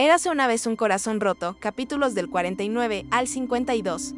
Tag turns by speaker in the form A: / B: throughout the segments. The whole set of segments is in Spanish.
A: Érase una vez un corazón roto, capítulos del 49 al 52.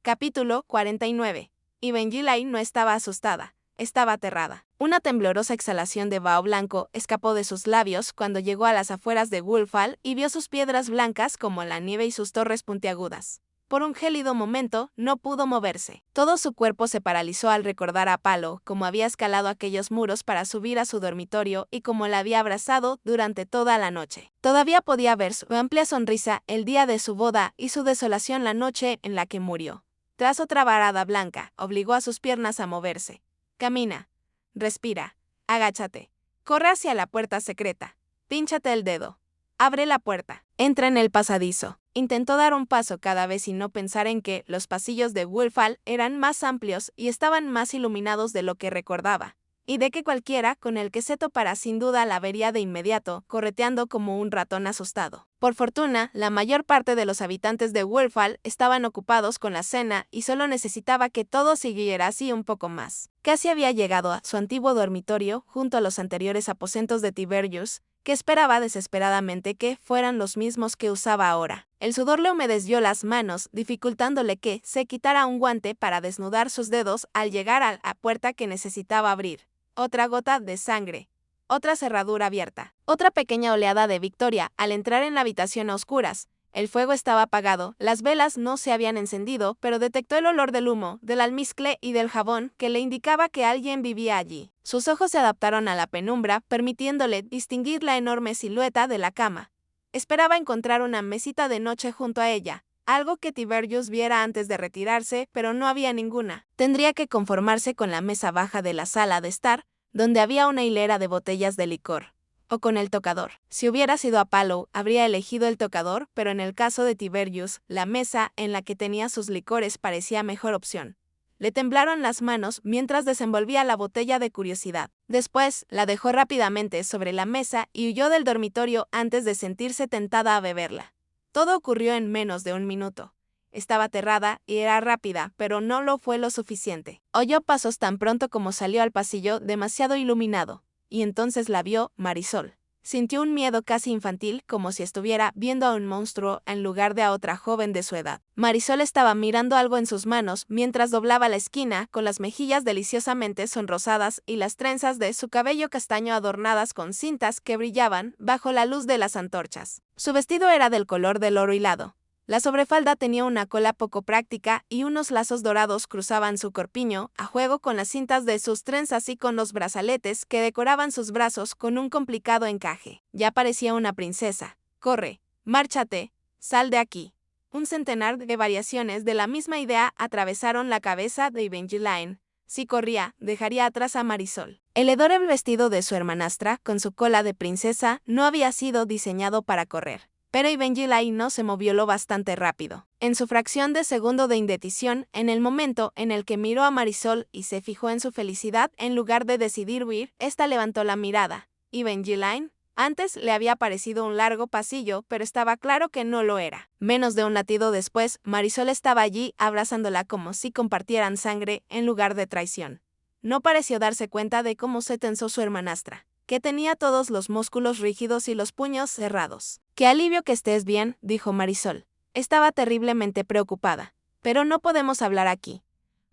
A: Capítulo 49. Evangeline no estaba asustada, estaba aterrada. Una temblorosa exhalación de vaho blanco escapó de sus labios cuando llegó a las afueras de Woodfall y vio sus piedras blancas como la nieve y sus torres puntiagudas. Por un gélido momento, no pudo moverse. Todo su cuerpo se paralizó al recordar a Palo, cómo había escalado aquellos muros para subir a su dormitorio y cómo la había abrazado durante toda la noche. Todavía podía ver su amplia sonrisa el día de su boda y su desolación la noche en la que murió. Tras otra varada blanca, obligó a sus piernas a moverse. Camina. Respira. Agáchate. Corre hacia la puerta secreta. Pínchate el dedo. Abre la puerta. Entra en el pasadizo. Intentó dar un paso cada vez y no pensar en que los pasillos de Woodfall eran más amplios y estaban más iluminados de lo que recordaba, y de que cualquiera con el que se topara sin duda la vería de inmediato, correteando como un ratón asustado. Por fortuna, la mayor parte de los habitantes de Woodfall estaban ocupados con la cena y solo necesitaba que todo siguiera así un poco más. Casi había llegado a su antiguo dormitorio, junto a los anteriores aposentos de Tiberius, que esperaba desesperadamente que fueran los mismos que usaba ahora. El sudor le humedeció las manos, dificultándole que se quitara un guante para desnudar sus dedos al llegar a la puerta que necesitaba abrir. Otra gota de sangre. Otra cerradura abierta. Otra pequeña oleada de victoria al entrar en la habitación a oscuras. El fuego estaba apagado, las velas no se habían encendido, pero detectó el olor del humo, del almizcle y del jabón que le indicaba que alguien vivía allí. Sus ojos se adaptaron a la penumbra, permitiéndole distinguir la enorme silueta de la cama. Esperaba encontrar una mesita de noche junto a ella, algo que Tiberius viera antes de retirarse, pero no había ninguna. Tendría que conformarse con la mesa baja de la sala de estar, donde había una hilera de botellas de licor. O con el tocador. Si hubiera sido Apollo, habría elegido el tocador, pero en el caso de Tiberius, la mesa en la que tenía sus licores parecía mejor opción. Le temblaron las manos mientras desenvolvía la botella de curiosidad. Después, la dejó rápidamente sobre la mesa y huyó del dormitorio antes de sentirse tentada a beberla. Todo ocurrió en menos de un minuto. Estaba aterrada y era rápida, pero no lo fue lo suficiente. Oyó pasos tan pronto como salió al pasillo, demasiado iluminado. Y entonces la vio Marisol. Sintió un miedo casi infantil, como si estuviera viendo a un monstruo en lugar de a otra joven de su edad. Marisol estaba mirando algo en sus manos mientras doblaba la esquina, con las mejillas deliciosamente sonrosadas y las trenzas de su cabello castaño adornadas con cintas que brillaban bajo la luz de las antorchas. Su vestido era del color del oro hilado. La sobrefalda tenía una cola poco práctica y unos lazos dorados cruzaban su corpiño, a juego con las cintas de sus trenzas y con los brazaletes que decoraban sus brazos con un complicado encaje. Ya parecía una princesa. Corre, márchate, sal de aquí. Un centenar de variaciones de la misma idea atravesaron la cabeza de Evangeline. Si corría, dejaría atrás a Marisol. El hedorable vestido de su hermanastra, con su cola de princesa, no había sido diseñado para correr. Pero Evangeline no se movió lo bastante rápido. En su fracción de segundo de indecisión, en el momento en el que miró a Marisol y se fijó en su felicidad, en lugar de decidir huir, ésta levantó la mirada. ¿Evangeline? Antes le había parecido un largo pasillo, pero estaba claro que no lo era. Menos de un latido después, Marisol estaba allí abrazándola como si compartieran sangre en lugar de traición. No pareció darse cuenta de cómo se tensó su hermanastra, que tenía todos los músculos rígidos y los puños cerrados. «Qué alivio que estés bien», dijo Marisol. Estaba terriblemente preocupada. «Pero no podemos hablar aquí».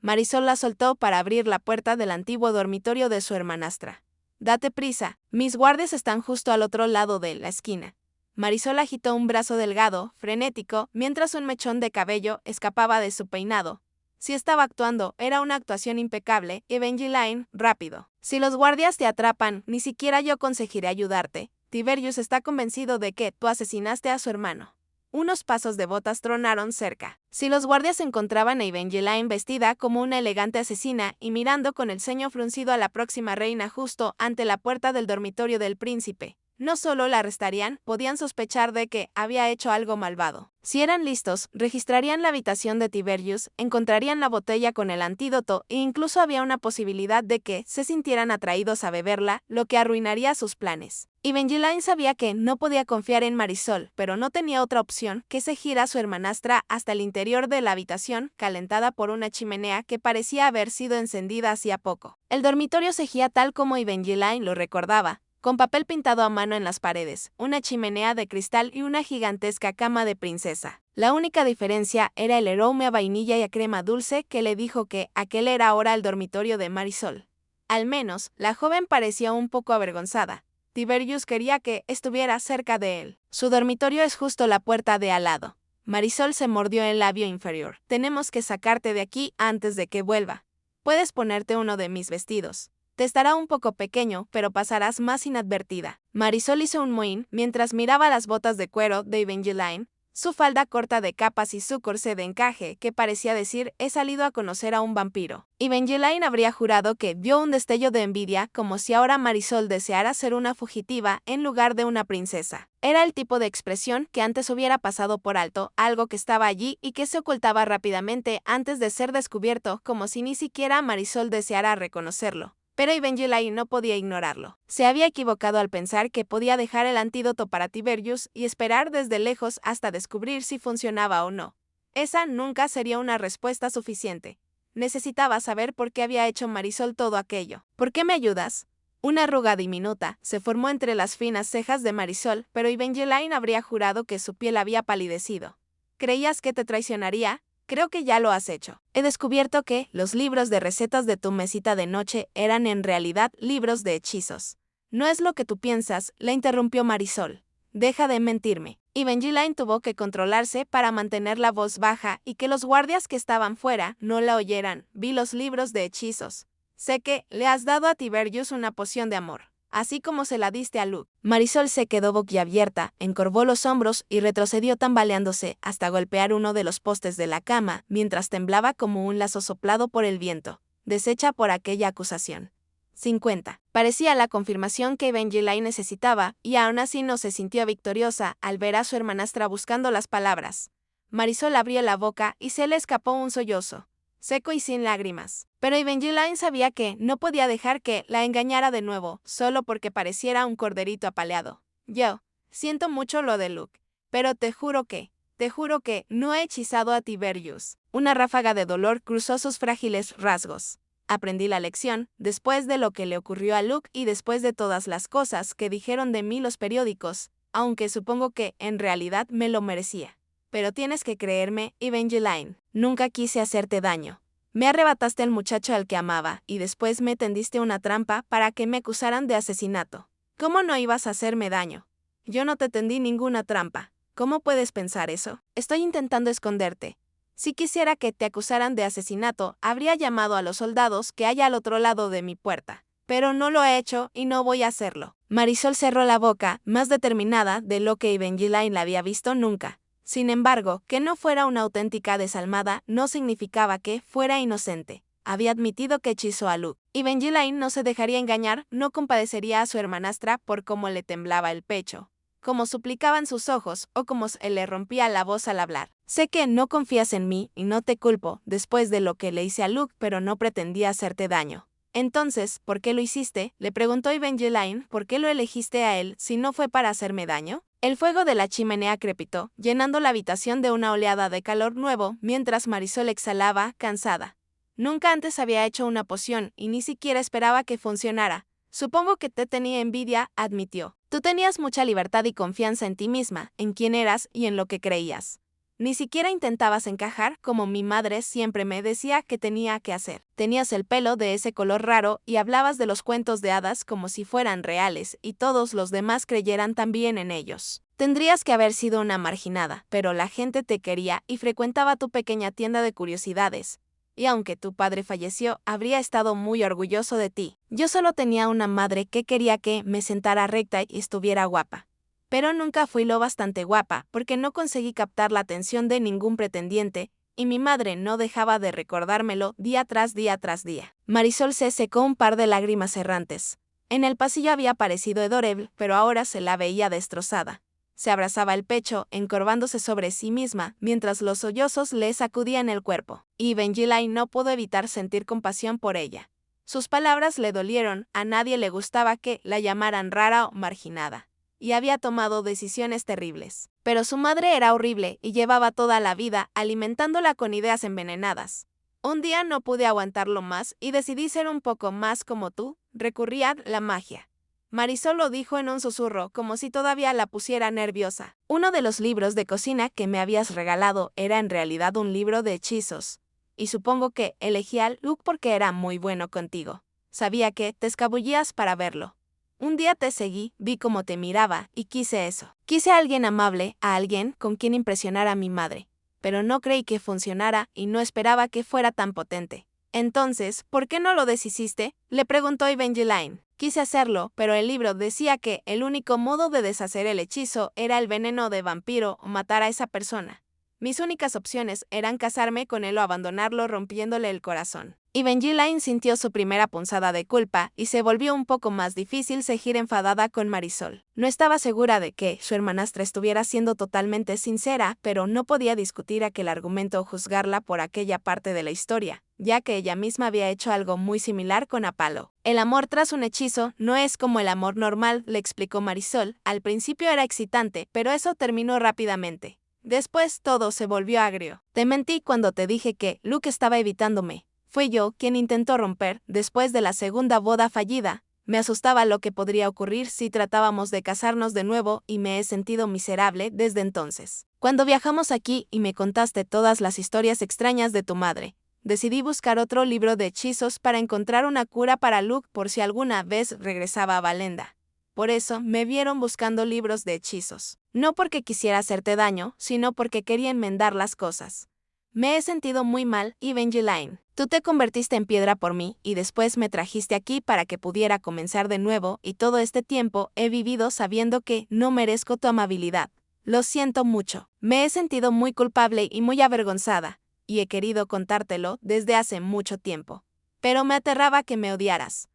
A: Marisol la soltó para abrir la puerta del antiguo dormitorio de su hermanastra. «Date prisa, mis guardias están justo al otro lado de la esquina». Marisol agitó un brazo delgado, frenético, mientras un mechón de cabello escapaba de su peinado. Si estaba actuando, era una actuación impecable. Evangeline, rápido. Si los guardias te atrapan, ni siquiera yo conseguiré ayudarte. Tiberius está convencido de que tú asesinaste a su hermano. Unos pasos de botas tronaron cerca. Si los guardias encontraban a Evangeline vestida como una elegante asesina y mirando con el ceño fruncido a la próxima reina justo ante la puerta del dormitorio del príncipe, No solo la arrestarían, podían sospechar de que había hecho algo malvado. Si eran listos, registrarían la habitación de Tiberius, encontrarían la botella con el antídoto e incluso había una posibilidad de que se sintieran atraídos a beberla, lo que arruinaría sus planes. Evangeline sabía que no podía confiar en Marisol, pero no tenía otra opción que seguir a su hermanastra hasta el interior de la habitación, calentada por una chimenea que parecía haber sido encendida hacía poco. El dormitorio seguía tal como Evangeline lo recordaba, con papel pintado a mano en las paredes, una chimenea de cristal y una gigantesca cama de princesa. La única diferencia era el aroma a vainilla y a crema dulce que le dijo que aquel era ahora el dormitorio de Marisol. Al menos, la joven parecía un poco avergonzada. Tiberius quería que estuviera cerca de él. Su dormitorio es justo la puerta de al lado. Marisol se mordió el labio inferior. Tenemos que sacarte de aquí antes de que vuelva. Puedes ponerte uno de mis vestidos. Te estará un poco pequeño, pero pasarás más inadvertida. Marisol hizo un mohín mientras miraba las botas de cuero de Evangeline, su falda corta de capas y su corsé de encaje, que parecía decir, he salido a conocer a un vampiro. Evangeline habría jurado que vio un destello de envidia, como si ahora Marisol deseara ser una fugitiva en lugar de una princesa. Era el tipo de expresión que antes hubiera pasado por alto, algo que estaba allí y que se ocultaba rápidamente antes de ser descubierto, como si ni siquiera Marisol deseara reconocerlo. Pero Evangeline no podía ignorarlo. Se había equivocado al pensar que podía dejar el antídoto para Tiberius y esperar desde lejos hasta descubrir si funcionaba o no. Esa nunca sería una respuesta suficiente. Necesitaba saber por qué había hecho Marisol todo aquello. ¿Por qué me ayudas? Una arruga diminuta se formó entre las finas cejas de Marisol, pero Evangeline habría jurado que su piel había palidecido. ¿Creías que te traicionaría? Creo que ya lo has hecho. He descubierto que los libros de recetas de tu mesita de noche eran en realidad libros de hechizos. No es lo que tú piensas, la interrumpió Marisol. Deja de mentirme. Evangeline tuvo que controlarse para mantener la voz baja y que los guardias que estaban fuera no la oyeran. Vi los libros de hechizos. Sé que le has dado a Tiberius una poción de amor, así como se la diste a Luke. Marisol se quedó boquiabierta, encorvó los hombros y retrocedió tambaleándose hasta golpear uno de los postes de la cama, mientras temblaba como un lazo soplado por el viento, deshecha por aquella acusación. 50. Parecía la confirmación que Evangeline necesitaba, y aún así no se sintió victoriosa al ver a su hermanastra buscando las palabras. Marisol abrió la boca y se le escapó un sollozo, seco y sin lágrimas. Pero Evangeline sabía que no podía dejar que la engañara de nuevo, solo porque pareciera un corderito apaleado. Yo siento mucho lo de Luke, pero te juro que no he hechizado a Tiberius. Una ráfaga de dolor cruzó sus frágiles rasgos. Aprendí la lección, después de lo que le ocurrió a Luke y después de todas las cosas que dijeron de mí los periódicos, aunque supongo que, en realidad, me lo merecía. Pero tienes que creerme, Evangeline, nunca quise hacerte daño. Me arrebataste al muchacho al que amaba, y después me tendiste una trampa para que me acusaran de asesinato. ¿Cómo no ibas a hacerme daño? Yo no te tendí ninguna trampa. ¿Cómo puedes pensar eso? Estoy intentando esconderte. Si quisiera que te acusaran de asesinato, habría llamado a los soldados que hay al otro lado de mi puerta. Pero no lo he hecho y no voy a hacerlo. Marisol cerró la boca, más determinada de lo que Evangeline la había visto nunca. Sin embargo, que no fuera una auténtica desalmada no significaba que fuera inocente. Había admitido que hechizó a Luke. Evangeline no se dejaría engañar, no compadecería a su hermanastra por cómo le temblaba el pecho, como suplicaban sus ojos o como se le rompía la voz al hablar. Sé que no confías en mí y no te culpo después de lo que le hice a Luke, pero no pretendía hacerte daño. Entonces, ¿por qué lo hiciste? Le preguntó Evangeline. ¿Por qué lo elegiste a él si no fue para hacerme daño? El fuego de la chimenea crepitó, llenando la habitación de una oleada de calor nuevo, mientras Marisol exhalaba, cansada. Nunca antes había hecho una poción y ni siquiera esperaba que funcionara. Supongo que te tenía envidia, admitió. Tú tenías mucha libertad y confianza en ti misma, en quién eras y en lo que creías. Ni siquiera intentabas encajar como mi madre siempre me decía que tenía que hacer. Tenías el pelo de ese color raro y hablabas de los cuentos de hadas como si fueran reales y todos los demás creyeran también en ellos. Tendrías que haber sido una marginada, pero la gente te quería y frecuentaba tu pequeña tienda de curiosidades. Y aunque tu padre falleció, habría estado muy orgulloso de ti. Yo solo tenía una madre que quería que me sentara recta y estuviera guapa. Pero nunca fui lo bastante guapa, porque no conseguí captar la atención de ningún pretendiente, y mi madre no dejaba de recordármelo día tras día tras día. Marisol se secó un par de lágrimas errantes. En el pasillo había aparecido Edorel, pero ahora se la veía destrozada. Se abrazaba el pecho, encorvándose sobre sí misma, mientras los sollozos le sacudían el cuerpo, y Evangeline no pudo evitar sentir compasión por ella. Sus palabras le dolieron, a nadie le gustaba que la llamaran rara o marginada, y había tomado decisiones terribles. Pero su madre era horrible y llevaba toda la vida alimentándola con ideas envenenadas. Un día no pude aguantarlo más y decidí ser un poco más como tú, recurrí a la magia. Marisol lo dijo en un susurro, como si todavía la pusiera nerviosa. Uno de los libros de cocina que me habías regalado era en realidad un libro de hechizos. Y supongo que elegí a Luke porque era muy bueno contigo. Sabía que te escabullías para verlo. Un día te seguí, vi cómo te miraba y quise eso. Quise a alguien amable, a alguien con quien impresionar a mi madre. Pero no creí que funcionara y no esperaba que fuera tan potente. Entonces, ¿por qué no lo deshiciste?, le preguntó Evangeline. Quise hacerlo, pero el libro decía que el único modo de deshacer el hechizo era el veneno de vampiro o matar a esa persona. Mis únicas opciones eran casarme con él o abandonarlo rompiéndole el corazón. Evangeline sintió su primera punzada de culpa y se volvió un poco más difícil seguir enfadada con Marisol. No estaba segura de que su hermanastra estuviera siendo totalmente sincera, pero no podía discutir aquel argumento o juzgarla por aquella parte de la historia, ya que ella misma había hecho algo muy similar con Apalo. El amor tras un hechizo no es como el amor normal, le explicó Marisol. Al principio era excitante, pero eso terminó rápidamente. Después todo se volvió agrio. Te mentí cuando te dije que Luke estaba evitándome. Fui yo quien intentó romper, después de la segunda boda fallida. Me asustaba lo que podría ocurrir si tratábamos de casarnos de nuevo y me he sentido miserable desde entonces. Cuando viajamos aquí y me contaste todas las historias extrañas de tu madre, decidí buscar otro libro de hechizos para encontrar una cura para Luke por si alguna vez regresaba a Valenda. Por eso me vieron buscando libros de hechizos. No porque quisiera hacerte daño, sino porque quería enmendar las cosas. Me he sentido muy mal, Evangeline. Tú te convertiste en piedra por mí y después me trajiste aquí para que pudiera comenzar de nuevo y todo este tiempo he vivido sabiendo que no merezco tu amabilidad. Lo siento mucho. Me he sentido muy culpable y muy avergonzada, y he querido contártelo desde hace mucho tiempo. Pero me aterraba que me odiaras.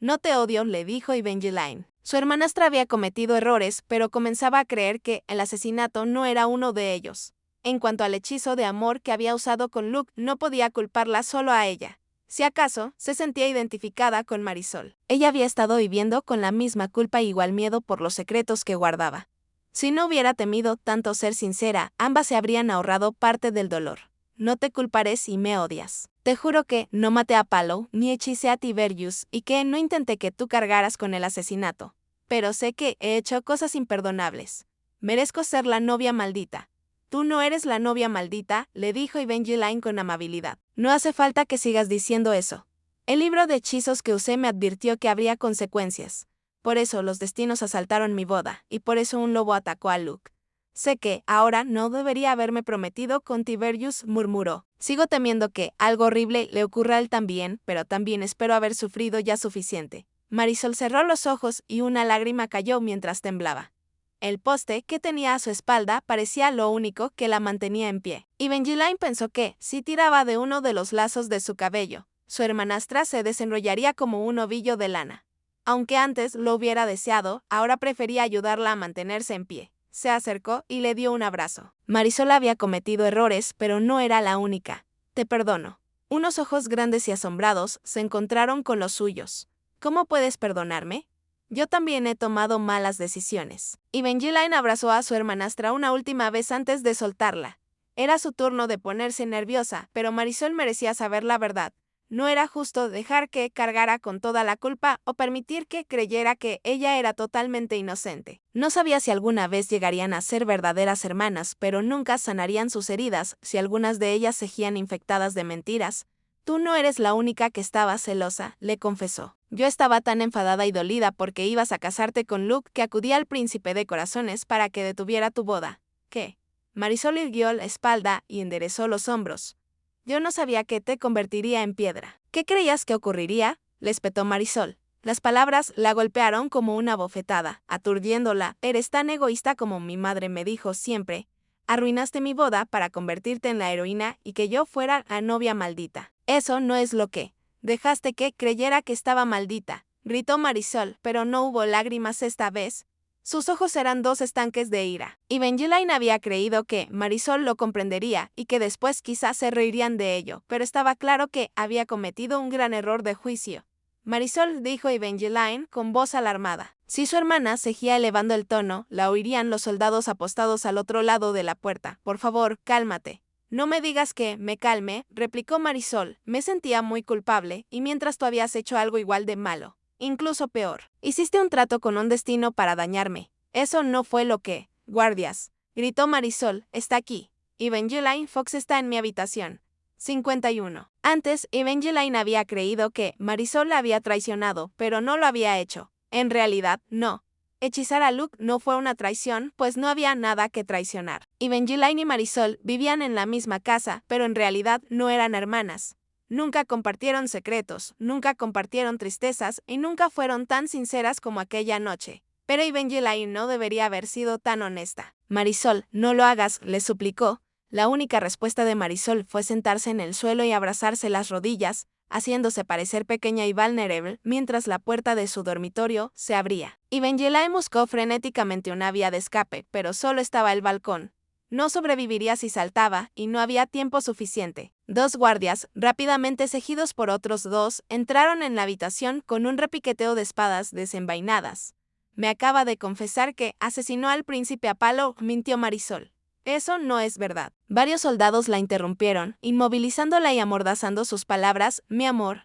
A: No te odio, le dijo Evangeline. Su hermanastra había cometido errores, pero comenzaba a creer que el asesinato no era uno de ellos. En cuanto al hechizo de amor que había usado con Luke, no podía culparla solo a ella. Si acaso, se sentía identificada con Marisol. Ella había estado viviendo con la misma culpa e igual miedo por los secretos que guardaba. Si no hubiera temido tanto ser sincera, ambas se habrían ahorrado parte del dolor. No te culparé si me odias. Te juro que no maté a Apalo, ni hechicé a Tiberius, y que no intenté que tú cargaras con el asesinato. Pero sé que he hecho cosas imperdonables. Merezco ser la novia maldita. Tú no eres la novia maldita, le dijo Evangeline con amabilidad. No hace falta que sigas diciendo eso. El libro de hechizos que usé me advirtió que habría consecuencias. Por eso los destinos asaltaron mi boda, y por eso un lobo atacó a Luke. Sé que ahora no debería haberme prometido con Tiberius, murmuró. Sigo temiendo que algo horrible le ocurra a él también, pero también espero haber sufrido ya suficiente. Marisol cerró los ojos y una lágrima cayó mientras temblaba. El poste que tenía a su espalda parecía lo único que la mantenía en pie. Evangeline pensó que, si tiraba de uno de los lazos de su cabello, su hermanastra se desenrollaría como un ovillo de lana. Aunque antes lo hubiera deseado, ahora prefería ayudarla a mantenerse en pie. Se acercó y le dio un abrazo. Marisol había cometido errores, pero no era la única. Te perdono. Unos ojos grandes y asombrados se encontraron con los suyos. ¿Cómo puedes perdonarme? Yo también he tomado malas decisiones. Evangeline abrazó a su hermanastra una última vez antes de soltarla. Era su turno de ponerse nerviosa, pero Marisol merecía saber la verdad. No era justo dejar que cargara con toda la culpa o permitir que creyera que ella era totalmente inocente. No sabía si alguna vez llegarían a ser verdaderas hermanas, pero nunca sanarían sus heridas si algunas de ellas seguían infectadas de mentiras. Tú no eres la única que estaba celosa, le confesó. Yo estaba tan enfadada y dolida porque ibas a casarte con Luke que acudí al príncipe de corazones para que detuviera tu boda. ¿Qué? Marisol irguió la espalda y enderezó los hombros. Yo no sabía que te convertiría en piedra. ¿Qué creías que ocurriría?, le espetó Marisol. Las palabras la golpearon como una bofetada, aturdiéndola. Eres tan egoísta como mi madre me dijo siempre. Arruinaste mi boda para convertirte en la heroína y que yo fuera la novia maldita. Eso no es lo que. Dejaste que creyera que estaba maldita. gritó Marisol, pero no hubo lágrimas esta vez. Sus ojos eran dos estanques de ira. Evangeline había creído que Marisol lo comprendería y que después quizás se reirían de ello, pero estaba claro que había cometido un gran error de juicio. Marisol, dijo Evangeline con voz alarmada. Si su hermana seguía elevando el tono, la oirían los soldados apostados al otro lado de la puerta. Por favor, cálmate. No me digas que me calme, replicó Marisol. Me sentía muy culpable, y mientras tú habías hecho algo igual de malo. Incluso peor. Hiciste un trato con un destino para dañarme. Eso no fue lo que... Guardias, gritó Marisol, está aquí. Evangeline Fox está en mi habitación. 51. Antes, Evangeline había creído que Marisol la había traicionado, pero no lo había hecho. En realidad, no. Hechizar a Luke no fue una traición, pues no había nada que traicionar. Evangeline y Marisol vivían en la misma casa, pero en realidad no eran hermanas. Nunca compartieron secretos, nunca compartieron tristezas y nunca fueron tan sinceras como aquella noche. Pero Evangeline no debería haber sido tan honesta. Marisol, no lo hagas, le suplicó. La única respuesta de Marisol fue sentarse en el suelo y abrazarse las rodillas, haciéndose parecer pequeña y vulnerable mientras la puerta de su dormitorio se abría. Evangeline buscó frenéticamente una vía de escape, pero solo estaba el balcón. No sobreviviría si saltaba, y no había tiempo suficiente. Dos guardias, rápidamente seguidos por otros dos, entraron en la habitación con un repiqueteo de espadas desenvainadas. Me acaba de confesar que asesinó al príncipe a palo, mintió Marisol. Eso no es verdad. Varios soldados la interrumpieron, inmovilizándola y amordazando sus palabras. Mi amor,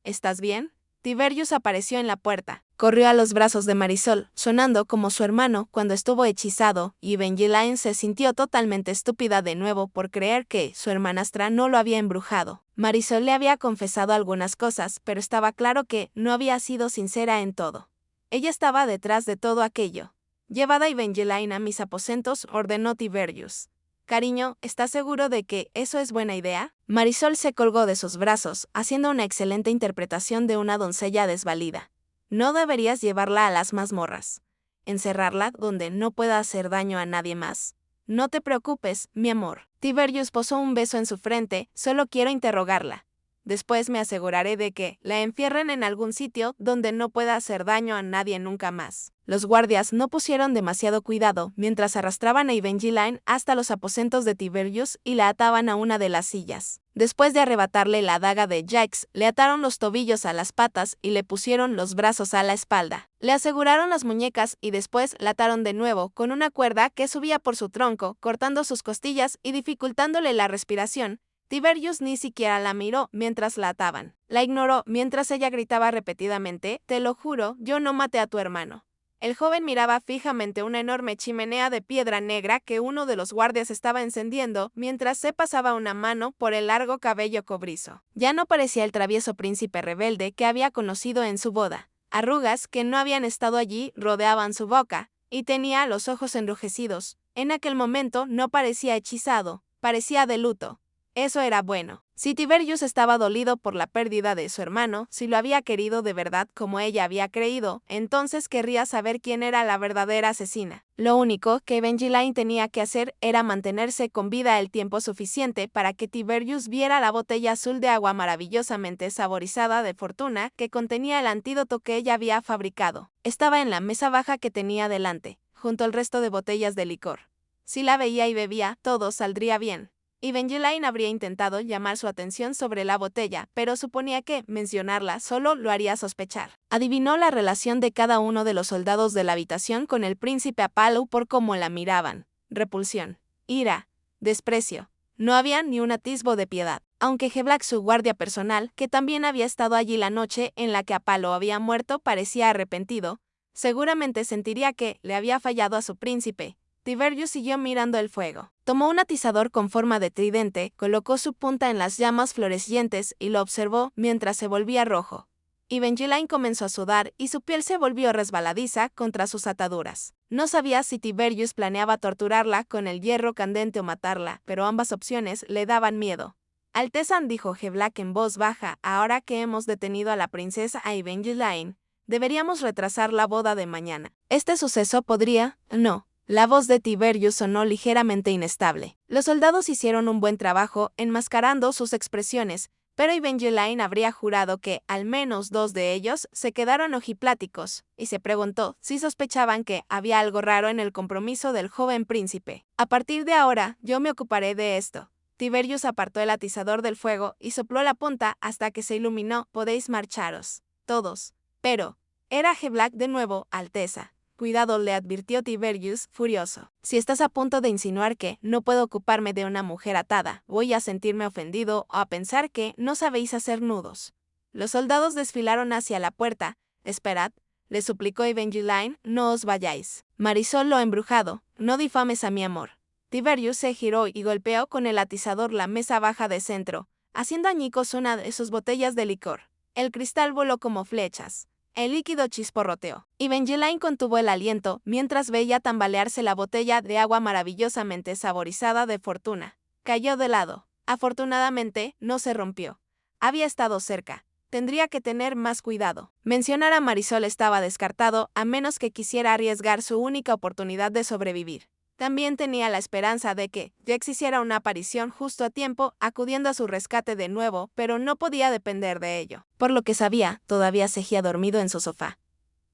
A: ¿estás bien? Tiberius apareció en la puerta. Corrió a los brazos de Marisol, sonando como su hermano cuando estuvo hechizado, y Evangeline se sintió totalmente estúpida de nuevo por creer que su hermanastra no lo había embrujado. Marisol le había confesado algunas cosas, pero estaba claro que no había sido sincera en todo. Ella estaba detrás de todo aquello. Llevad a Evangeline a mis aposentos, ordenó Tiberius. Cariño, ¿estás seguro de que eso es buena idea? Marisol se colgó de sus brazos, haciendo una excelente interpretación de una doncella desvalida. No deberías llevarla a las mazmorras. Encerrarla donde no pueda hacer daño a nadie más. No te preocupes, mi amor. Tiberius posó un beso en su frente, solo quiero interrogarla. Después me aseguraré de que la encierren en algún sitio donde no pueda hacer daño a nadie nunca más. Los guardias no pusieron demasiado cuidado mientras arrastraban a Evangeline hasta los aposentos de Tiberius y la ataban a una de las sillas. Después de arrebatarle la daga de Jacques, le ataron los tobillos a las patas y le pusieron los brazos a la espalda. Le aseguraron las muñecas y después la ataron de nuevo con una cuerda que subía por su tronco, cortando sus costillas y dificultándole la respiración. Tiberius ni siquiera la miró mientras la ataban. La ignoró mientras ella gritaba repetidamente, «Te lo juro, yo no maté a tu hermano». El joven miraba fijamente una enorme chimenea de piedra negra que uno de los guardias estaba encendiendo mientras se pasaba una mano por el largo cabello cobrizo. Ya no parecía el travieso príncipe rebelde que había conocido en su boda. Arrugas que no habían estado allí rodeaban su boca, y tenía los ojos enrojecidos. En aquel momento no parecía hechizado, parecía de luto. Eso era bueno. Si Tiberius estaba dolido por la pérdida de su hermano, si lo había querido de verdad como ella había creído, entonces querría saber quién era la verdadera asesina. Lo único que Evangeline tenía que hacer era mantenerse con vida el tiempo suficiente para que Tiberius viera la botella azul de agua maravillosamente saborizada de fortuna que contenía el antídoto que ella había fabricado. Estaba en la mesa baja que tenía delante, junto al resto de botellas de licor. Si la veía y bebía, todo saldría bien. Evangeline habría intentado llamar su atención sobre la botella, pero suponía que mencionarla solo lo haría sospechar. Adivinó la relación de cada uno de los soldados de la habitación con el príncipe Apollo por cómo la miraban. Repulsión, ira, desprecio. No había ni un atisbo de piedad. Aunque Geblack, su guardia personal, que también había estado allí la noche en la que Apollo había muerto, parecía arrepentido, seguramente sentiría que le había fallado a su príncipe. Tiberius siguió mirando el fuego. Tomó un atizador con forma de tridente, colocó su punta en las llamas florecientes y lo observó mientras se volvía rojo. Evangeline comenzó a sudar y su piel se volvió resbaladiza contra sus ataduras. No sabía si Tiberius planeaba torturarla con el hierro candente o matarla, pero ambas opciones le daban miedo. Alteza, dijo Geblack en voz baja, ahora que hemos detenido a la princesa Evangeline, deberíamos retrasar la boda de mañana. Este suceso podría... no. La voz de Tiberius sonó ligeramente inestable. Los soldados hicieron un buen trabajo enmascarando sus expresiones, Pero Evangeline habría jurado que, al menos 2 de ellos, se quedaron ojipláticos, y se preguntó si sospechaban que había algo raro en el compromiso del joven príncipe. A partir de ahora, yo me ocuparé de esto. Tiberius apartó el atizador del fuego y sopló la punta hasta que se iluminó. Podéis marcharos. Todos. Pero, era G-Black de nuevo, Alteza. Cuidado, le advirtió Tiberius, furioso. Si estás a punto de insinuar que no puedo ocuparme de una mujer atada, voy a sentirme ofendido o a pensar que no sabéis hacer nudos. Los soldados desfilaron hacia la puerta. Esperad, le suplicó Evangeline, no os vayáis. Marisol lo embrujado, no difames a mi amor. Tiberius se giró y golpeó con el atizador la mesa baja de centro, haciendo añicos una de sus botellas de licor. El cristal voló como flechas. El líquido chisporroteó. Evangeline contuvo el aliento mientras veía tambalearse la botella de agua maravillosamente saborizada de Fortuna. Cayó de lado. Afortunadamente, no se rompió. Había estado cerca. Tendría que tener más cuidado. Mencionar a Marisol estaba descartado a menos que quisiera arriesgar su única oportunidad de sobrevivir. También tenía la esperanza de que Jax hiciera una aparición justo a tiempo, acudiendo a su rescate de nuevo, pero no podía depender de ello. Por lo que sabía, todavía seguía dormido en su sofá.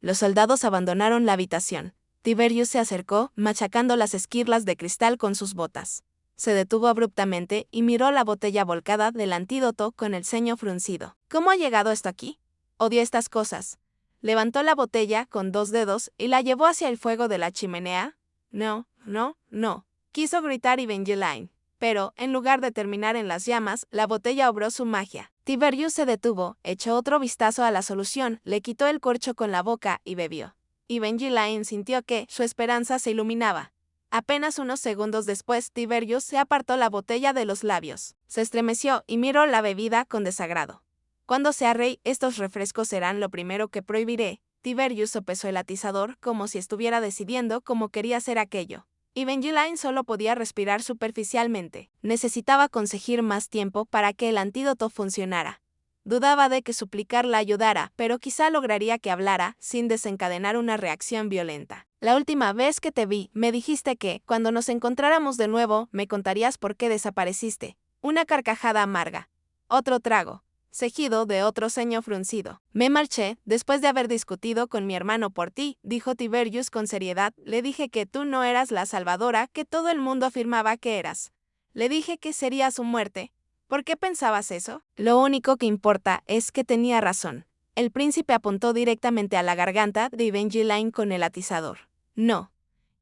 A: Los soldados abandonaron la habitación. Tiberius se acercó, machacando las esquirlas de cristal con sus botas. Se detuvo abruptamente y miró la botella volcada del antídoto con el ceño fruncido. ¿Cómo ha llegado esto aquí? Odio estas cosas. Levantó la botella con 2 dedos y la llevó hacia el fuego de la chimenea. No, quiso gritar Evangeline, pero, en lugar de terminar en las llamas, la botella obró su magia. Tiberius se detuvo, echó otro vistazo a la solución, le quitó el corcho con la boca y bebió. Evangeline sintió que su esperanza se iluminaba. Apenas unos segundos después, Tiberius se apartó la botella de los labios. Se estremeció y miró la bebida con desagrado. Cuando sea rey, estos refrescos serán lo primero que prohibiré. Tiberius sopesó el atizador como si estuviera decidiendo cómo quería hacer aquello. Evangeline solo podía respirar superficialmente. Necesitaba conseguir más tiempo para que el antídoto funcionara. Dudaba de que suplicar la ayudara, pero quizá lograría que hablara sin desencadenar una reacción violenta. La última vez que te vi, me dijiste que, cuando nos encontráramos de nuevo, me contarías por qué desapareciste. Una carcajada amarga. Otro trago. Seguido de otro ceño fruncido. Me marché, después de haber discutido con mi hermano por ti, dijo Tiberius con seriedad. Le dije que tú no eras la salvadora que todo el mundo afirmaba que eras. Le dije que sería su muerte. ¿Por qué pensabas eso? Lo único que importa es que tenía razón. El príncipe apuntó directamente a la garganta de Evangeline con el atizador. No.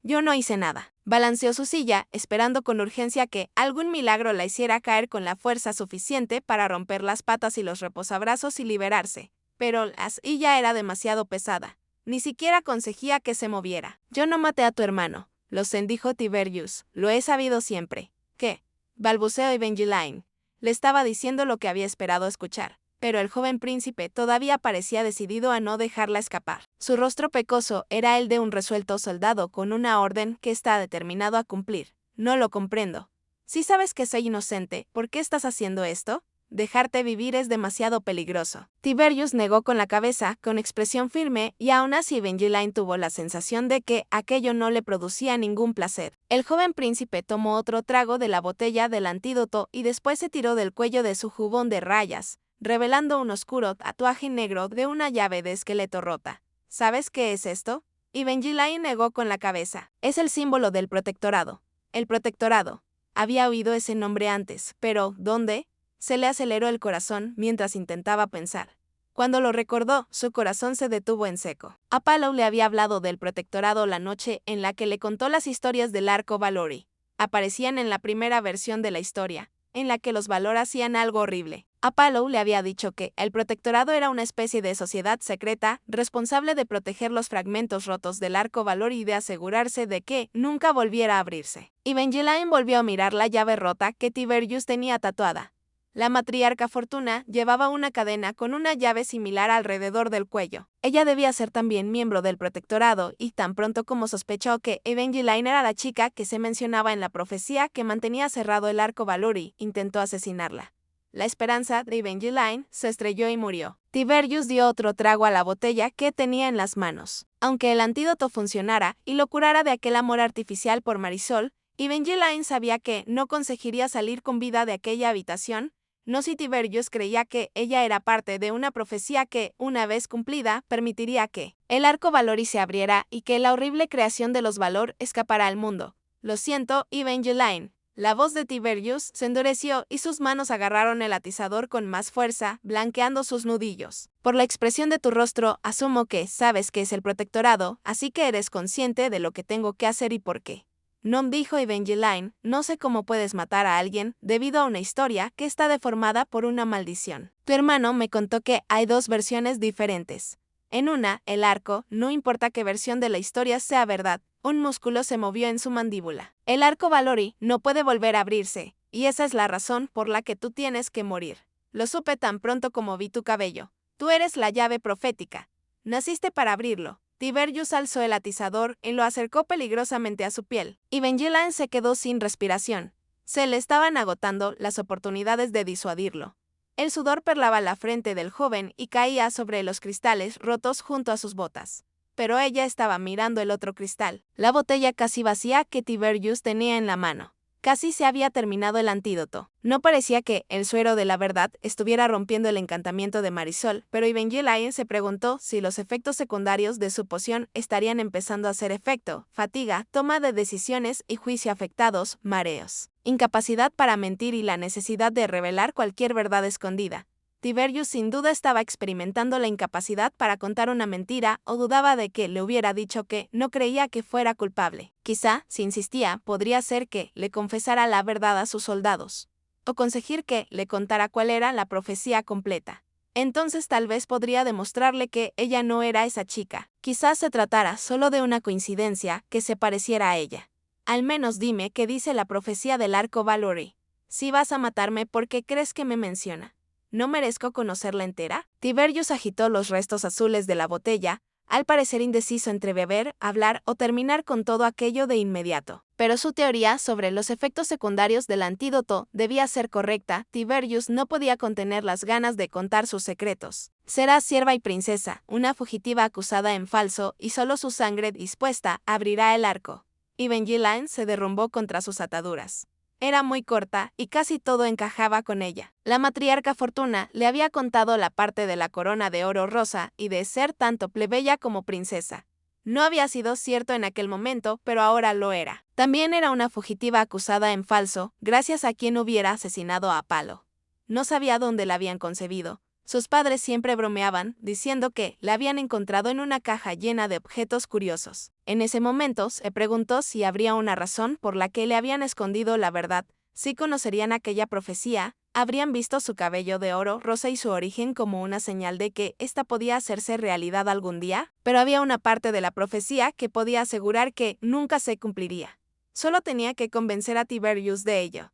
A: Yo no hice nada. Balanceó su silla, esperando con urgencia que algún milagro la hiciera caer con la fuerza suficiente para romper las patas y los reposabrazos y liberarse. Pero la silla era demasiado pesada. Ni siquiera conseguía que se moviera. Yo no maté a tu hermano, lo dijo Tiberius. Lo he sabido siempre. ¿Qué? Balbuceó Evangeline. Le estaba diciendo lo que había esperado escuchar. Pero el joven príncipe todavía parecía decidido a no dejarla escapar. Su rostro pecoso era el de un resuelto soldado con una orden que está determinado a cumplir. No lo comprendo. Si sabes que soy inocente, ¿por qué estás haciendo esto? Dejarte vivir es demasiado peligroso. Tiberius negó con la cabeza, con expresión firme, y aún así Evangeline tuvo la sensación de que aquello no le producía ningún placer. El joven príncipe tomó otro trago de la botella del antídoto y después se tiró del cuello de su jubón de rayas, revelando un oscuro tatuaje negro de una llave de esqueleto rota. ¿Sabes qué es esto? Evangeline negó con la cabeza. Es el símbolo del protectorado. El protectorado. Había oído ese nombre antes, pero ¿dónde? Se le aceleró el corazón mientras intentaba pensar. Cuando lo recordó, su corazón se detuvo en seco. Apollo le había hablado del protectorado la noche en la que le contó las historias del arco Valori. Aparecían en la primera versión de la historia, en la que los Valor hacían algo horrible. Apollo le había dicho que el protectorado era una especie de sociedad secreta responsable de proteger los fragmentos rotos del arco Valor y de asegurarse de que nunca volviera a abrirse. Evangeline volvió a mirar la llave rota que Tiberius tenía tatuada. La matriarca Fortuna llevaba una cadena con una llave similar alrededor del cuello. Ella debía ser también miembro del protectorado y tan pronto como sospechó que Evangeline era la chica que se mencionaba en la profecía que mantenía cerrado el arco Valori, intentó asesinarla. La esperanza de Evangeline se estrelló y murió. Tiberius dio otro trago a la botella que tenía en las manos. Aunque el antídoto funcionara y lo curara de aquel amor artificial por Marisol, Evangeline sabía que no conseguiría salir con vida de aquella habitación, No si Tiberius creía que ella era parte de una profecía que, una vez cumplida, permitiría que el arco Valori se abriera y que la horrible creación de los Valor escapara al mundo. Lo siento, Evangeline. La voz de Tiberius se endureció y sus manos agarraron el atizador con más fuerza, blanqueando sus nudillos. Por la expresión de tu rostro, asumo que sabes que es el protectorado, así que eres consciente de lo que tengo que hacer y por qué. No, dijo Evangeline, no sé cómo puedes matar a alguien debido a una historia que está deformada por una maldición. Tu hermano me contó que hay dos versiones diferentes. En una, el arco, no importa qué versión de la historia sea verdad, un músculo se movió en su mandíbula. El arco Valori no puede volver a abrirse, y esa es la razón por la que tú tienes que morir. Lo supe tan pronto como vi tu cabello. Tú eres la llave profética. Naciste para abrirlo. Tiberius alzó el atizador y lo acercó peligrosamente a su piel. Evangeline se quedó sin respiración. Se le estaban agotando las oportunidades de disuadirlo. El sudor perlaba la frente del joven y caía sobre los cristales rotos junto a sus botas. Pero ella estaba mirando el otro cristal, la botella casi vacía que Tiberius tenía en la mano. Casi se había terminado el antídoto. No parecía que el suero de la verdad estuviera rompiendo el encantamiento de Marisol, pero Evangeline se preguntó si los efectos secundarios de su poción estarían empezando a hacer efecto: fatiga, toma de decisiones y juicio afectados, mareos, incapacidad para mentir y la necesidad de revelar cualquier verdad escondida. Tiberius sin duda estaba experimentando la incapacidad para contar una mentira o dudaba de que le hubiera dicho que no creía que fuera culpable. Quizá, si insistía, podría ser que le confesara la verdad a sus soldados, o conseguir que le contara cuál era la profecía completa. Entonces tal vez podría demostrarle que ella no era esa chica. Quizás se tratara solo de una coincidencia que se pareciera a ella. Al menos dime qué dice la profecía del arco Valori. Si vas a matarme, ¿por qué crees que me menciona? ¿No merezco conocerla entera? Tiberius agitó los restos azules de la botella, al parecer indeciso entre beber, hablar o terminar con todo aquello de inmediato. Pero su teoría sobre los efectos secundarios del antídoto debía ser correcta. Tiberius no podía contener las ganas de contar sus secretos. Será sierva y princesa, una fugitiva acusada en falso, y solo su sangre dispuesta abrirá el arco. Evangeline se derrumbó contra sus ataduras. Era muy corta y casi todo encajaba con ella. La matriarca Fortuna le había contado la parte de la corona de oro rosa y de ser tanto plebeya como princesa. No había sido cierto en aquel momento, pero ahora lo era. También era una fugitiva acusada en falso, gracias a quien hubiera asesinado a Apalo. No sabía dónde la habían concebido. Sus padres siempre bromeaban, diciendo que la habían encontrado en una caja llena de objetos curiosos. En ese momento se preguntó si habría una razón por la que le habían escondido la verdad. Si conocerían aquella profecía, habrían visto su cabello de oro rosa y su origen como una señal de que ésta podía hacerse realidad algún día, pero había una parte de la profecía que podía asegurar que nunca se cumpliría. Solo tenía que convencer a Tiberius de ello.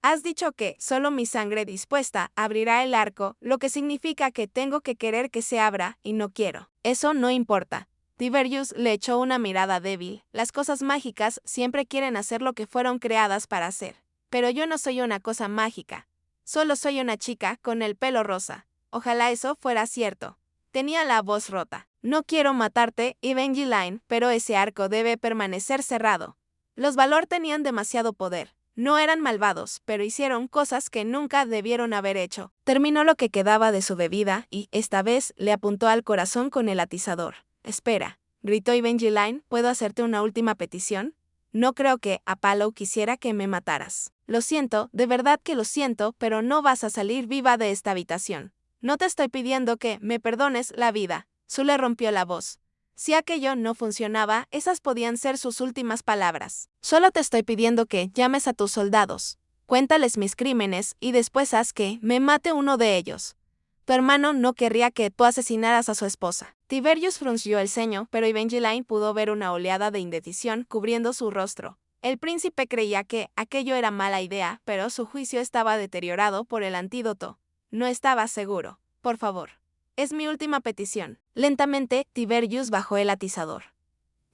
A: Has dicho que solo mi sangre dispuesta abrirá el arco, lo que significa que tengo que querer que se abra, y no quiero. Eso no importa. Tiberius le echó una mirada débil. Las cosas mágicas siempre quieren hacer lo que fueron creadas para hacer. Pero yo no soy una cosa mágica. Solo soy una chica con el pelo rosa. Ojalá eso fuera cierto. Tenía la voz rota. No quiero matarte, Evangeline, pero ese arco debe permanecer cerrado. Los Valor tenían demasiado poder. No eran malvados, pero hicieron cosas que nunca debieron haber hecho. Terminó lo que quedaba de su bebida y, esta vez, le apuntó al corazón con el atizador. Espera, gritó Evangeline, ¿puedo hacerte una última petición? No creo que Apalo quisiera que me mataras. Lo siento, de verdad que lo siento, pero no vas a salir viva de esta habitación. No te estoy pidiendo que me perdones la vida. Zule rompió la voz. Si aquello no funcionaba, esas podían ser sus últimas palabras. Solo te estoy pidiendo que llames a tus soldados. Cuéntales mis crímenes y después haz que me mate uno de ellos. Tu hermano no querría que tú asesinaras a su esposa. Tiberius frunció el ceño, pero Evangeline pudo ver una oleada de indecisión cubriendo su rostro. El príncipe creía que aquello era mala idea, pero su juicio estaba deteriorado por el antídoto. No estaba seguro. Por favor. Es mi última petición. Lentamente, Tiberius bajó el atizador.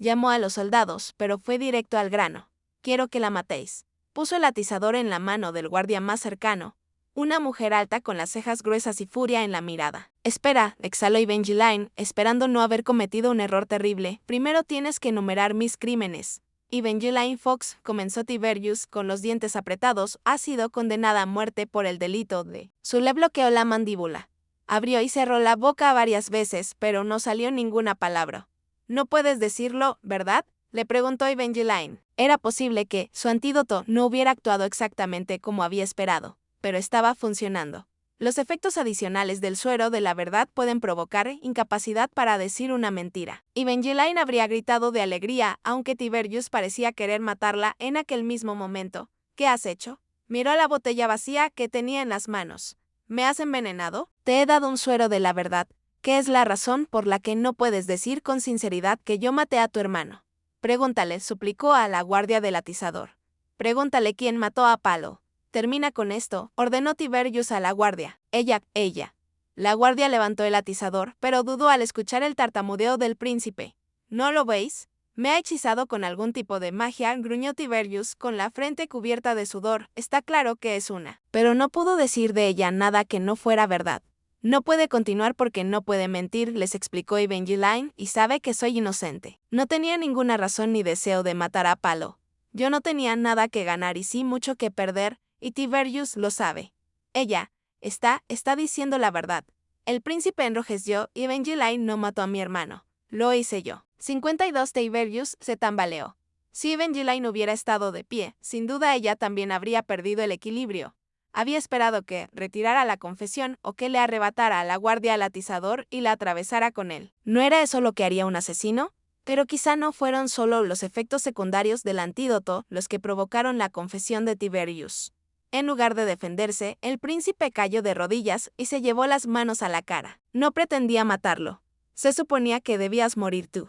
A: Llamó a los soldados, pero fue directo al grano. Quiero que la matéis. Puso el atizador en la mano del guardia más cercano, una mujer alta con las cejas gruesas y furia en la mirada. Espera, exhaló Evangeline, esperando no haber cometido un error terrible. Primero tienes que enumerar mis crímenes. Evangeline Fox, comenzó Tiberius con los dientes apretados, ha sido condenada a muerte por el delito de... Su le bloqueó la mandíbula. Abrió y cerró la boca varias veces, pero no salió ninguna palabra. No puedes decirlo, ¿verdad?, le preguntó Evangeline. Era posible que su antídoto no hubiera actuado exactamente como había esperado, pero estaba funcionando. Los efectos adicionales del suero de la verdad pueden provocar incapacidad para decir una mentira. Evangeline habría gritado de alegría, aunque Tiberius parecía querer matarla en aquel mismo momento. ¿Qué has hecho? Miró la botella vacía que tenía en las manos. ¿Me has envenenado? Te he dado un suero de la verdad. ¿Qué es la razón por la que no puedes decir con sinceridad que yo maté a tu hermano? Pregúntale, suplicó a la guardia del atizador. Pregúntale quién mató a Apalo. Termina con esto, ordenó Tiberius a la guardia. Ella. La guardia levantó el atizador, pero dudó al escuchar el tartamudeo del príncipe. ¿No lo veis? Me ha hechizado con algún tipo de magia, gruñó Tiberius, con la frente cubierta de sudor. Está claro que es una. Pero no pudo decir de ella nada que no fuera verdad. No puede continuar porque no puede mentir, les explicó Evangeline, y sabe que soy inocente. No tenía ninguna razón ni deseo de matar a Apalo. Yo no tenía nada que ganar y sí mucho que perder, y Tiberius lo sabe. Ella está diciendo la verdad. El príncipe enrojeció y Evangeline no mató a mi hermano. Lo hice yo. 52 Tiberius se tambaleó. Si Evangeline hubiera estado de pie, sin duda ella también habría perdido el equilibrio. Había esperado que retirara la confesión o que le arrebatara a la guardia al atizador y la atravesara con él. ¿No era eso lo que haría un asesino? Pero quizá no fueron solo los efectos secundarios del antídoto los que provocaron la confesión de Tiberius. En lugar de defenderse, el príncipe cayó de rodillas y se llevó las manos a la cara. No pretendía matarlo. Se suponía que debías morir tú.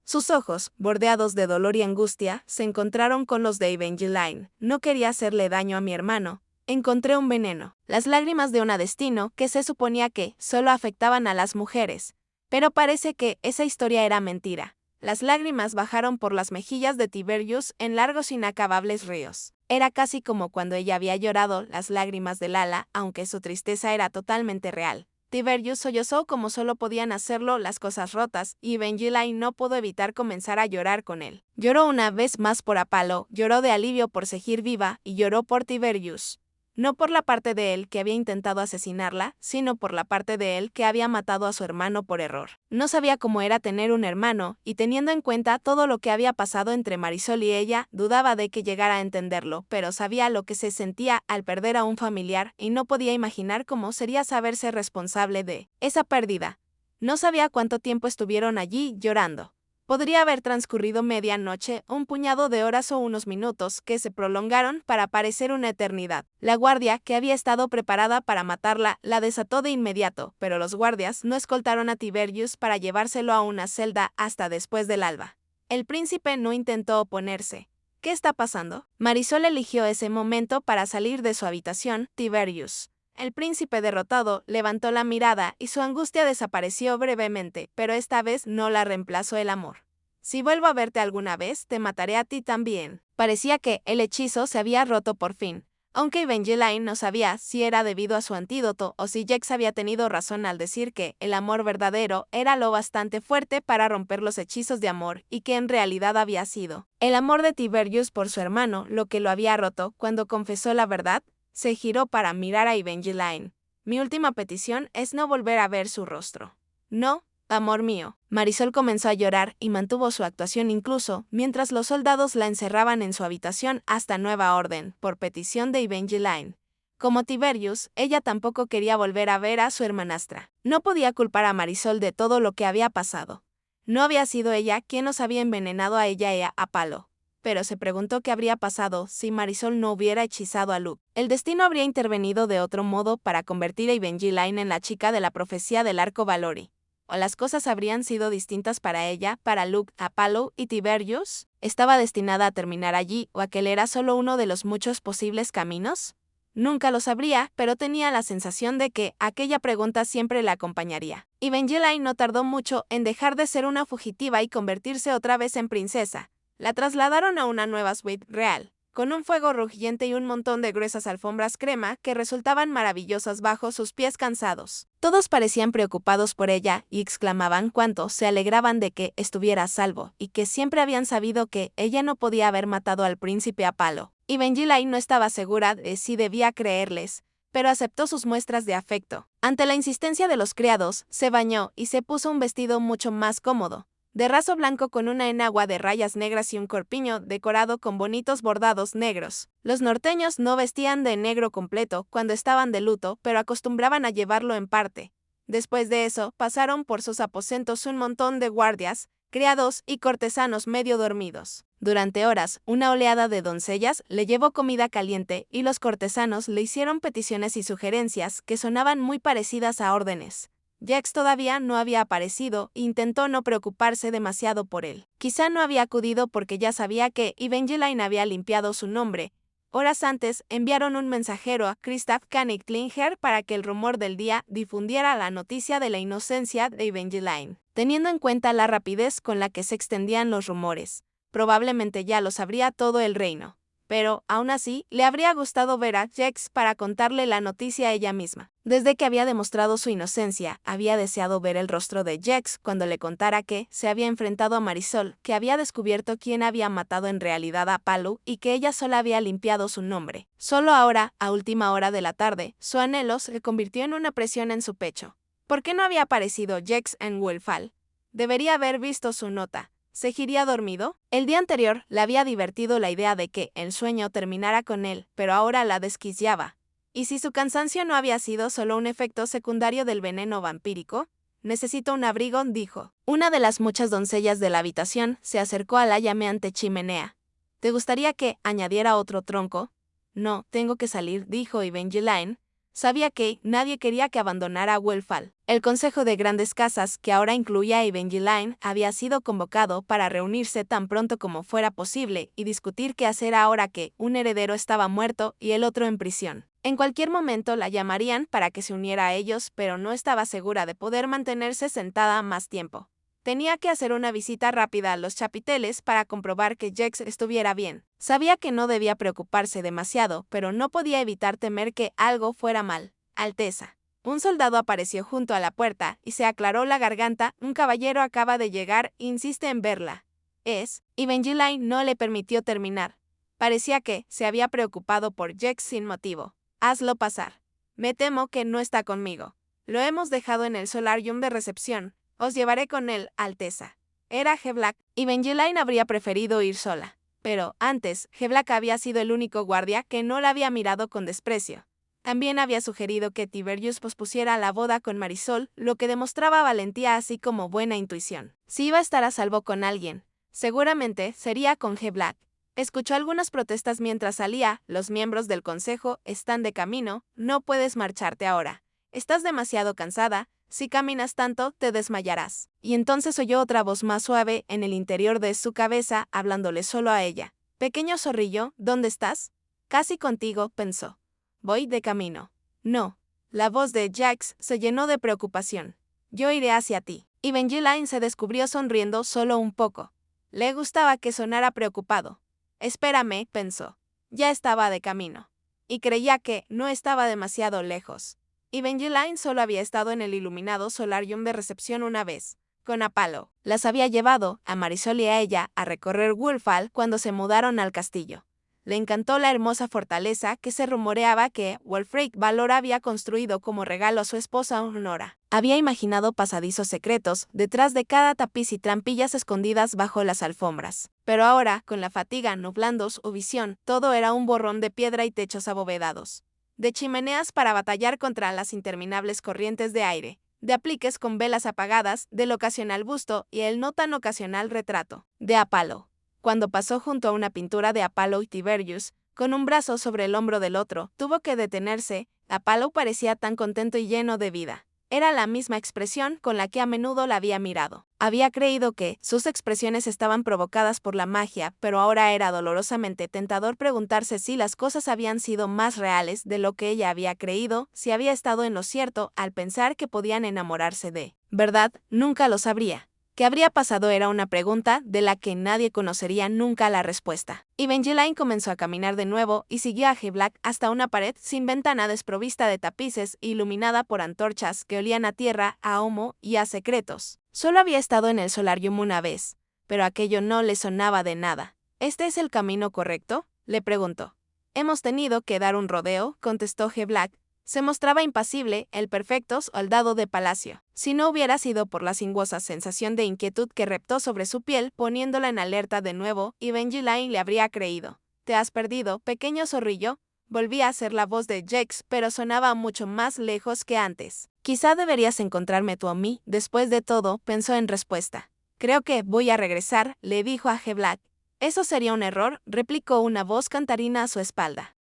A: Sus ojos, bordeados de dolor y angustia, se encontraron con los de Evangeline. No quería hacerle daño a mi hermano. Encontré un veneno. Las lágrimas de un destino que se suponía que solo afectaban a las mujeres. Pero parece que esa historia era mentira. Las lágrimas bajaron por las mejillas de Tiberius en largos inacabables ríos. Era casi como cuando ella había llorado las lágrimas de Lala, aunque su tristeza era totalmente real. Tiberius sollozó como solo podían hacerlo las cosas rotas, y Evangeline no pudo evitar comenzar a llorar con él. Lloró una vez más por Apalo, lloró de alivio por seguir viva, y lloró por Tiberius. No por la parte de él que había intentado asesinarla, sino por la parte de él que había matado a su hermano por error. No sabía cómo era tener un hermano, y teniendo en cuenta todo lo que había pasado entre Marisol y ella, dudaba de que llegara a entenderlo, pero sabía lo que se sentía al perder a un familiar, y no podía imaginar cómo sería saberse responsable de esa pérdida. No sabía cuánto tiempo estuvieron allí llorando. Podría haber transcurrido medianoche, un puñado de horas o unos minutos que se prolongaron para parecer una eternidad. La guardia, que había estado preparada para matarla, la desató de inmediato, pero los guardias no escoltaron a Tiberius para llevárselo a una celda hasta después del alba. El príncipe no intentó oponerse. ¿Qué está pasando? Marisol eligió ese momento para salir de su habitación. Tiberius. El príncipe derrotado levantó la mirada y su angustia desapareció brevemente, pero esta vez no la reemplazó el amor. Si vuelvo a verte alguna vez, te mataré a ti también. Parecía que el hechizo se había roto por fin, aunque Evangeline no sabía si era debido a su antídoto o si Jax había tenido razón al decir que el amor verdadero era lo bastante fuerte para romper los hechizos de amor y que en realidad había sido el amor de Tiberius por su hermano lo que lo había roto. Cuando confesó la verdad, se giró para mirar a Evangeline. Mi última petición es no volver a ver su rostro. No, amor mío. Marisol comenzó a llorar y mantuvo su actuación incluso mientras los soldados la encerraban en su habitación hasta nueva orden, por petición de Evangeline. Como Tiberius, ella tampoco quería volver a ver a su hermanastra. No podía culpar a Marisol de todo lo que había pasado. No había sido ella quien nos había envenenado a ella y a Apalo. Pero se preguntó qué habría pasado si Marisol no hubiera hechizado a Luke. El destino habría intervenido de otro modo para convertir a Evangeline en la chica de la profecía del arco Valori. ¿O las cosas habrían sido distintas para ella, para Luke, Apalo y Tiberius? ¿Estaba destinada a terminar allí o aquel era solo uno de los muchos posibles caminos? Nunca lo sabría, pero tenía la sensación de que aquella pregunta siempre la acompañaría. Evangeline no tardó mucho en dejar de ser una fugitiva y convertirse otra vez en princesa. La trasladaron a una nueva suite real. con un fuego rugiente y un montón de gruesas alfombras crema que resultaban maravillosas bajo sus pies cansados. Todos parecían preocupados por ella y exclamaban cuánto se alegraban de que estuviera a salvo y que siempre habían sabido que ella no podía haber matado al príncipe Apalo. Evangeline no estaba segura de si debía creerles, pero aceptó sus muestras de afecto. Ante la insistencia de los criados, se bañó y se puso un vestido mucho más cómodo, de raso blanco con una enagua de rayas negras y un corpiño decorado con bonitos bordados negros. Los norteños no vestían de negro completo cuando estaban de luto, pero acostumbraban a llevarlo en parte. Después de eso, pasaron por sus aposentos un montón de guardias, criados y cortesanos medio dormidos. Durante horas, una oleada de doncellas le llevó comida caliente y los cortesanos le hicieron peticiones y sugerencias que sonaban muy parecidas a órdenes. Jax todavía no había aparecido e intentó no preocuparse demasiado por él. Quizá no había acudido porque ya sabía que Evangeline había limpiado su nombre. Horas antes, enviaron un mensajero a Kristoff Königslinger para que el rumor del día difundiera la noticia de la inocencia de Evangeline. Teniendo en cuenta la rapidez con la que se extendían los rumores, probablemente ya lo sabría todo el reino. Pero, aún así, le habría gustado ver a Jax para contarle la noticia a ella misma. Desde que había demostrado su inocencia, había deseado ver el rostro de Jax cuando le contara que se había enfrentado a Marisol, que había descubierto quién había matado en realidad a Palu y que ella sola había limpiado su nombre. Solo ahora, a última hora de la tarde, su anhelo se convirtió en una presión en su pecho. ¿Por qué no había aparecido Jax en Wolfhall? Debería haber visto su nota. ¿Seguiría dormido? El día anterior le había divertido la idea de que el sueño terminara con él, pero ahora la desquiciaba. ¿Y si su cansancio no había sido solo un efecto secundario del veneno vampírico? Necesito un abrigo, dijo. Una de las muchas doncellas de la habitación se acercó a la llameante chimenea. ¿Te gustaría que añadiera otro tronco? No, tengo que salir, dijo Evangeline. Sabía que nadie quería que abandonara Wolfhall. El Consejo de Grandes Casas, que ahora incluía a Evangeline, había sido convocado para reunirse tan pronto como fuera posible y discutir qué hacer ahora que un heredero estaba muerto y el otro en prisión. En cualquier momento la llamarían para que se uniera a ellos, pero no estaba segura de poder mantenerse sentada más tiempo. Tenía que hacer una visita rápida a los chapiteles para comprobar que Jax estuviera bien. Sabía que no debía preocuparse demasiado, pero no podía evitar temer que algo fuera mal. Alteza. Un soldado apareció junto a la puerta y se aclaró la garganta. Un caballero acaba de llegar e insiste en verla. Evangeline no le permitió terminar. Parecía que se había preocupado por Jax sin motivo. Hazlo pasar. Me temo que no está conmigo. Lo hemos dejado en el solarium de recepción. Os llevaré con él, Alteza. Era G-Black. Evangeline habría preferido ir sola. Pero, antes, G-Black había sido el único guardia que no la había mirado con desprecio. También había sugerido que Tiberius pospusiera la boda con Marisol, lo que demostraba valentía así como buena intuición. Si iba a estar a salvo con alguien, seguramente sería con G-Black. Escuchó algunas protestas mientras salía. Los miembros del consejo están de camino, no puedes marcharte ahora. Estás demasiado cansada. Si caminas tanto, te desmayarás. Y entonces oyó otra voz más suave en el interior de su cabeza, hablándole solo a ella. Pequeño zorrillo, ¿dónde estás? Casi contigo, pensó. Voy de camino. No. La voz de Jax se llenó de preocupación. Yo iré hacia ti. Evangeline se descubrió sonriendo solo un poco. Le gustaba que sonara preocupado. Espérame, pensó. Ya estaba de camino. Y creía que no estaba demasiado lejos. Evangeline solo había estado en el iluminado solarium de recepción una vez, con Apalo. Las había llevado, a Marisol y a ella, a recorrer Wolfhall cuando se mudaron al castillo. Le encantó la hermosa fortaleza que se rumoreaba que Wulfric Valor había construido como regalo a su esposa Honora. Había imaginado pasadizos secretos detrás de cada tapiz y trampillas escondidas bajo las alfombras. Pero ahora, con la fatiga nublando su visión, todo era un borrón de piedra y techos abovedados. De chimeneas para batallar contra las interminables corrientes de aire, de apliques con velas apagadas, del ocasional busto y el no tan ocasional retrato de Apalo. Cuando pasó junto a una pintura de Apalo y Tiberius, con un brazo sobre el hombro del otro, tuvo que detenerse. Apalo parecía tan contento y lleno de vida. Era la misma expresión con la que a menudo la había mirado. Había creído que sus expresiones estaban provocadas por la magia, pero ahora era dolorosamente tentador preguntarse si las cosas habían sido más reales de lo que ella había creído, si había estado en lo cierto al pensar que podían enamorarse de verdad, nunca lo sabría. ¿Qué habría pasado? Era una pregunta de la que nadie conocería nunca la respuesta. Evangeline comenzó a caminar de nuevo y siguió a G-Black hasta una pared sin ventana desprovista de tapices e iluminada por antorchas que olían a tierra, a homo y a secretos. Solo había estado en el solarium una vez, pero aquello no le sonaba de nada. ¿Este es el camino correcto?, le preguntó. Hemos tenido que dar un rodeo, contestó G-Black. Se mostraba impasible, el perfecto soldado de palacio. Si no hubiera sido por la sinuosa sensación de inquietud que reptó sobre su piel, poniéndola en alerta de nuevo, Evangeline le habría creído. ¿Te has perdido, pequeño zorrillo? Volvía a ser la voz de Jex, pero sonaba mucho más lejos que antes. Quizá deberías encontrarme tú a mí, después de todo, pensó en respuesta. Creo que voy a regresar, le dijo a G-Black. Eso sería un error, replicó una voz cantarina a su espalda.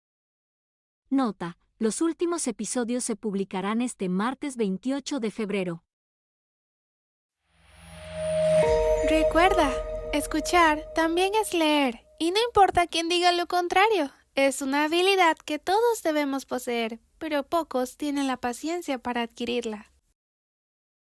B: Nota: los últimos episodios se publicarán este martes 28 de febrero.
C: Recuerda, escuchar también es leer, y no importa quién diga lo contrario. Es una habilidad que todos debemos poseer, pero pocos tienen la paciencia para adquirirla.